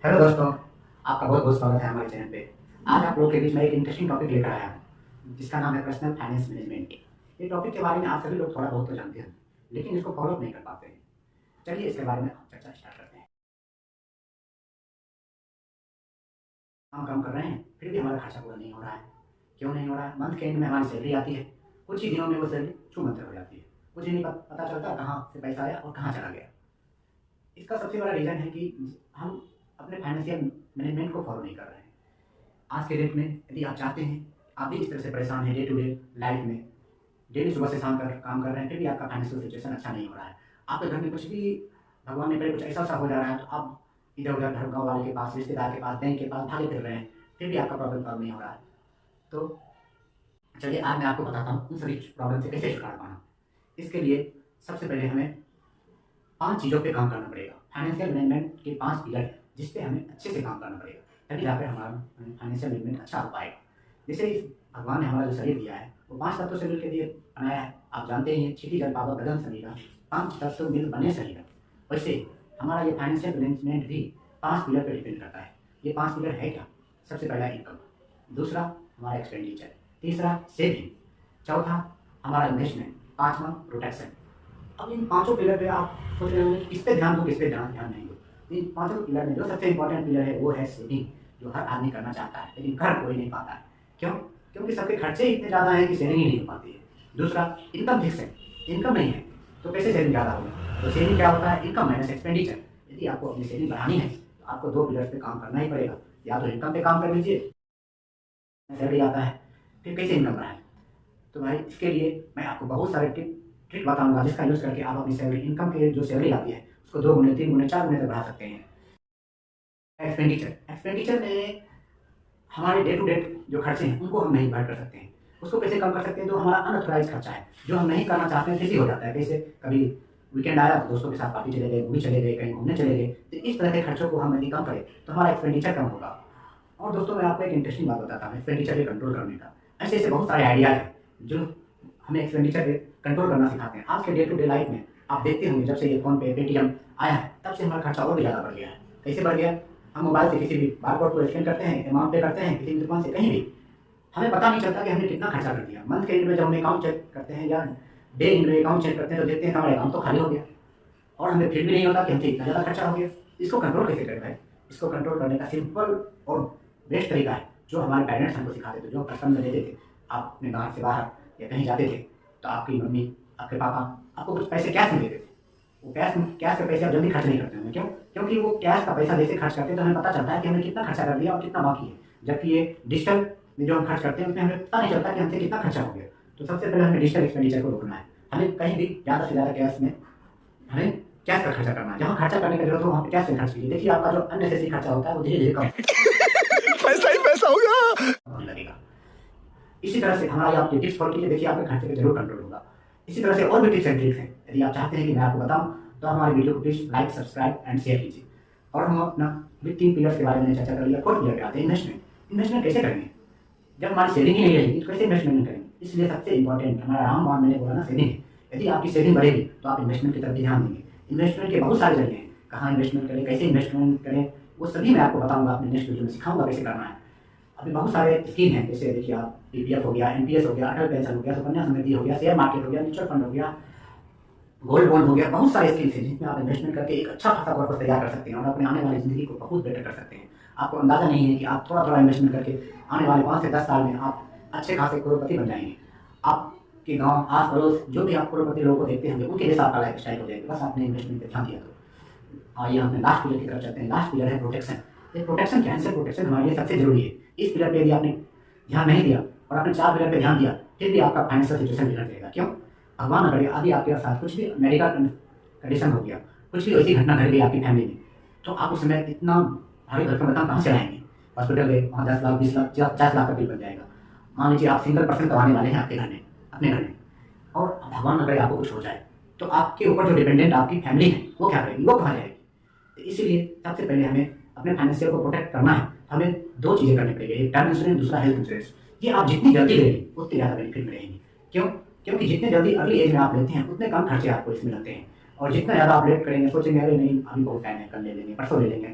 Hello दोस्तों, आपका बहुत बहुत स्वागत है हमारे चैनल पे। आज आप लोगों के बीच में एक इंटरेस्टिंग टॉपिक लेकर आया हूँ जिसका नाम है पर्सनल फाइनेंस मैनेजमेंट। ये टॉपिक के बारे में आप सभी लोग थोड़ा बहुत तो जानते हैं, लेकिन इसको फॉलो नहीं कर पाते हैं। चलिए इसके बारे में चर्चा स्टार्ट करते हैं। हम काम कर रहे हैं, फिर भी हमारा खर्चा पूरा नहीं हो रहा है। क्यों नहीं हो रहा है? मंथ के एंड में हमारी सैलरी आती है, कुछ ही दिनों में वो सैलरी छूमंतर हो जाती है। कुछ ही नहीं पता चलता कहाँ से पैसा आया और कहाँ चला गया। इसका सबसे बड़ा रीज़न है कि हम अपने फाइनेंशियल मैनेजमेंट को फॉलो नहीं कर रहे हैं। आज के डेट में यदि आप चाहते हैं, आप भी इस तरह से परेशान हैं डे टू डे लाइफ में, डेली सुबह से शाम कर काम कर रहे हैं, फिर भी आपका फाइनेंशियल सिचुएशन अच्छा नहीं हो रहा है। आपके घर में कुछ भी भगवान ने करे कुछ ऐसा सा हो जा रहा है, तो आप इधर उधर घर गाँव वाले के पास, रिश्तेदार के पास, बैंक के पास भागे फिर रहे हैं, फिर भी आपका प्रॉब्लम सॉल्व नहीं हो रहा है। तो चलिए आज मैं आपको बताता हूँ उन सभी प्रॉब्लम से कैसे छुटकारा पाना। इसके लिए सबसे पहले हमें 5 चीज़ों पे काम करना पड़ेगा। फाइनेंशियल मैनेजमेंट के 5 पिलर हैं जिस पे हमें अच्छे से काम करना पड़ेगा, तभी जाकर हमारा फाइनेंशियल मैनेजमेंट अच्छा हो पाएगा। जैसे इस भगवान ने हमारा जो शरीर दिया है वो 5 तत्वों से मिलकर दिए बनाया है। आप जानते ही हैं, क्षिति जल पावक गगन शरीर, 5 तत्व मिल बने शरीर। वैसे हमारा ये फाइनेंशियल मैनेजमेंट भी 5 पिलर पर डिपेंड करता है। ये 5 पिलर है क्या? सबसे पहला इनकम, दूसरा हमारा एक्सपेंडिचर, तीसरा सेविंग, चौथा हमारा इन्वेस्टमेंट, पाँचवा प्रोटेक्शन। अब इन पांचों पिलर पे आप सोच रहे होंगे किस पे ध्यान दो, किस पे ध्यान नहीं दो। इन पांचों पिलर में जो सबसे इंपॉर्टेंट पिलर है वो है सेविंग, जो हर आदमी करना चाहता है लेकिन कर कोई नहीं पाता है। क्यों? क्योंकि सबके खर्चे इतने ज़्यादा हैं कि सेविंग ही नहीं हो पाती है। दूसरा, इनकम फिक्स है, इनकम नहीं है तो कैसे सेविंग ज़्यादा होगा? तो सेविंग क्या होता है? Income minus expenditure. यदि आपको अपनी सेविंग बढ़ानी है तो आपको 2 पिलर पे काम करना ही पड़ेगा। या तो इनकम पे काम कर लीजिए, सैलरी आता है, फिर कैसे इनकम बढ़ाएं? तो भाई इसके लिए मैं आपको बहुत सारे ट्रिक बताऊंगा जिसका यूज़ करके आप अपनी सैलरी, इनकम के जो सैलरी आती है उसको 2 गुने, 3 गुने, 4 गुने तक बढ़ा सकते हैं। एक्सपेंडिचर में हमारे डे टू डे जो खर्चे हैं उनको हम नहीं भर कर सकते हैं। उसको कैसे कम कर सकते हैं? जो हमारा अनऑथराइज खर्चा है, जो हम नहीं करना चाहते हैं, फिर भी हो जाता है। जैसे कभी वीकेंड आया तो दोस्तों के साथ पार्टी चले गए, मूवी चले गए, कहीं घूमने चले गए, तो इस तरह के खर्चों को हम यदि कम करें तो हमारा एक्सपेंडिचर कम होगा। और दोस्तों मैं आपको एक इंटरेस्टिंग बात बताता हूँ एक्सपेंडिचर पे कंट्रोल करने का। ऐसे ऐसे बहुत सारे आइडियाज हैं जो हमें एक्सपेंडिचर पे कंट्रोल करना सिखाते हैं। आज के डे टू डे लाइफ में आप देखते होंगे, जब से ये फोन पे, पेटीएम आया है, तब से हमारा खर्चा और भी ज़्यादा बढ़ गया है। कैसे बढ़ गया? हम मोबाइल से किसी भी बारकोड को स्कैन करते हैं, अमाउंट पे करते हैं, किसी भी दुकान से कहीं भी, हमें पता नहीं चलता कि हमने कितना खर्चा कर दिया। मंथ के एंड में जब हम अकाउंट चेक करते हैं या डे एंड में अकाउंट चेक करते हैं तो देखते हैं हमारा अकाउंट तो खाली हो गया और हमें फिर भी नहीं होता कि हमसे इतना ज़्यादा खर्चा हो गया। इसको कंट्रोल कैसे करें भाई? इसको कंट्रोल करने का सिंपल और बेस्ट तरीका है जो हमारे पेरेंट्स हमको सिखाते थे, जो बचपन में देते थे। आप अपने गाँव से बाहर या कहीं जाते थे तो आपकी मम्मी, आपके पापा आपको कुछ पैसे कैश में देते थे। वो कैश के पैसे आप जल्दी खर्च नहीं करते होंगे। क्यों? क्योंकि वो कैश का पैसा जैसे खर्च करते हैं तो हमें पता चलता है कि हमने कितना खर्चा कर दिया और कितना बाकी है। जबकि ये डिजिटल में जो हम खर्च करते हैं उसमें हमें पता नहीं चलता कि हमसे कितना खर्चा हो गया। तो सबसे पहले हमें डिजिटल एक्सपेंडिचर को रोकना है। हमें कहीं भी ज़्यादा से ज़्यादा कैश में हमें कैश का खर्चा करना है। जहाँ खर्चा करने की जरूरत हो वहाँ पे कैश से खर्च कीजिए। देखिए आपका जो अननेसेसरी खर्चा होता है वो धीरे धीरे कम पैसा ही पैसा होगा। होने लगेगा। इसी तरह से हमारी आप टिप्स फॉलो कीजिए, देखिए आपके खर्चे का जरूर कंट्रोल होगा। इसी तरह से और भी टिप्स एंड ट्रिक्स हैं, यदि आप चाहते हैं कि मैं आपको बताऊं तो हमारे वीडियो को please like, subscribe and share कीजिए। और हम अपना भी 3 पिलर्स के बारे में चर्चा कर लिया। 4th पिलर पे आते हैं इन्वेस्टमेंट। इन्वेस्टमेंट कैसे करेंगे जब हमारी सेविंग ही नहीं रहेगी? तो कैसे इन्वेस्टमेंट करेंगे? इसलिए सबसे इंपॉर्टेंट हमारा रामबाण मैंने बोला ना, सेविंग है। यदि आपकी सेविंग बढ़ेगी तो आप इन्वेस्टमेंट की तरफ भी ध्यान देंगे। इन्वेस्टमेंट के बहुत सारे जरिए हैं, कहाँ इन्वेस्टमेंट करें, कैसे इन्वेस्टमेंट करें, वो सभी मैं आपको बताऊंगा अपने नेक्स्ट वीडियो में, सिखाऊंगा कैसे करना है। अभी बहुत सारे स्कीम हैं, जैसे देखिए आप पीपीएफ हो गया, एनपीएस हो गया, अटल पेंशन हो गया, सुकन्या समृद्धि हो गया, शेयर मार्केट हो गया, म्यूचुअल फंड हो गया, गोल्ड बॉन्ड हो गया। बहुत सारे स्कीम्स हैं जिसमें आप इन्वेस्टमेंट करके एक अच्छा खासा कॉर्पस तैयार कर सकते हैं और अपने आने वाली जिंदगी को बहुत बेटर कर सकते हैं। आपको अंदाजा नहीं है कि आप थोड़ा थोड़ा इन्वेस्टमेंट करके आने वाले 5 से 10 साल में आप अच्छे खासे करोड़पति बन जाएंगे। आपके गाँव आस पड़ोस जो भी आप करोड़पति लोगों को देखते होंगे उनके जैसा आपका लाइफ स्टाइल हो जाएगा, बस आपने इन्वेस्टमेंट पर ध्यान दिया तो। आइए हमने लास्ट पिलर की तरफ चलते हैं। लास्ट पिलर है प्रोटेक्शन। ये प्रोटेक्शन क्या है? सेल्फ प्रोटेक्शन हमारे लिए सबसे जरूरी है। इस पिलर पे यदि आपने ध्यान नहीं दिया और आपने 4 पिलर पे ध्यान दिया फिर भी आपका फाइनेंशियल सिचुएशन बिगड़ जाएगा। क्यों? भगवान न करे यदि आपके साथ कुछ भी मेडिकल कंडीशन हो गया, कुछ भी ऐसी घटना घट गई आपकी फैमिली में, तो आप उस समय इतना भारी भरकम रकम कहाँ से लाएंगे? हॉस्पिटल गए, वहाँ 10 लाख, 20 लाख, 50 लाख का बिल बन जाएगा। मान लीजिए आप सिंगल पर्सन कमाने वाले हैं आपके घर में, अपने घर में, और भगवान न करे आपको कुछ हो जाए तो आपके ऊपर जो डिपेंडेंट आपकी फैमिली है वो क्या करेगी? वो कहाँ जाएगी? तो इसीलिए सबसे पहले हमें अपने फाइनेंशियल को प्रोटेक्ट करना है। हमें 2 चीज़ें करनी पड़ेगी, एक टर्म इंश्योरेंस, दूसरा हेल्थ इंश्योरेंस। ये आप जितनी जल्दी लेंगे उतनी ज़्यादा बेनिफिट मिलेंगी। क्यों? क्योंकि जितने जल्दी अर्ली एज में आप लेते हैं उतने कम खर्चे आपको इसमें लगते हैं, और जितना ज़्यादा आप लेट करेंगे, सोचेंगे अरे नहीं अभी बहुत टाइम है, कल ले लेंगे, परसों ले लेंगे,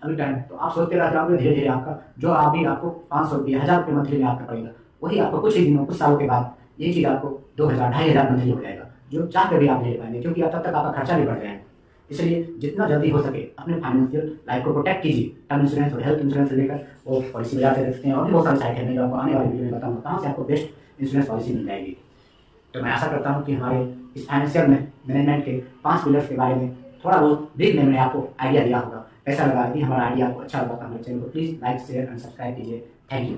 अभी टाइम, तो आप सोचते रह जाओगे धीरे धीरे आपका जो अभी आपको 500 रुपये 1000 रुपये मंथली में आपका पड़ेगा, वही आपको कुछ ही दिनों कुछ सालों के बाद ये चीज़ आपको 2000 2500 मंथली हो जाएगा, जो चाह कर भी आप नहीं ले पाएंगे, क्योंकि तब तक आपका खर्चा भी बढ़ जाएगा। इसलिए जितना जल्दी हो सके अपने फाइनेंशियल लाइफ को प्रोटेक्ट कीजिए। टर्म इंश्योरेंस और हेल्थ इंश्योरेंस से लेकर वो पॉलिसी बाजार से रखते हैं, और भी बहुत सारी साइट है, मैं जो आपको आने वाली वीडियो में बताऊँगा कहाँ से आपको बेस्ट इंश्योरेंस पॉलिसी मिल जाएगी। तो मैं आशा करता हूँ कि हमारे इस फाइनेंशियल मैनेजमेंट के 5 पिलर्स के बारे में थोड़ा बहुत ब्रीफ में मैंने आपको आइडिया दिया होगा। ऐसा लगा कि हमारा आइडिया आपको अच्छा लगा तो हमारे चैनल को please like share and subscribe कीजिए। Thank you.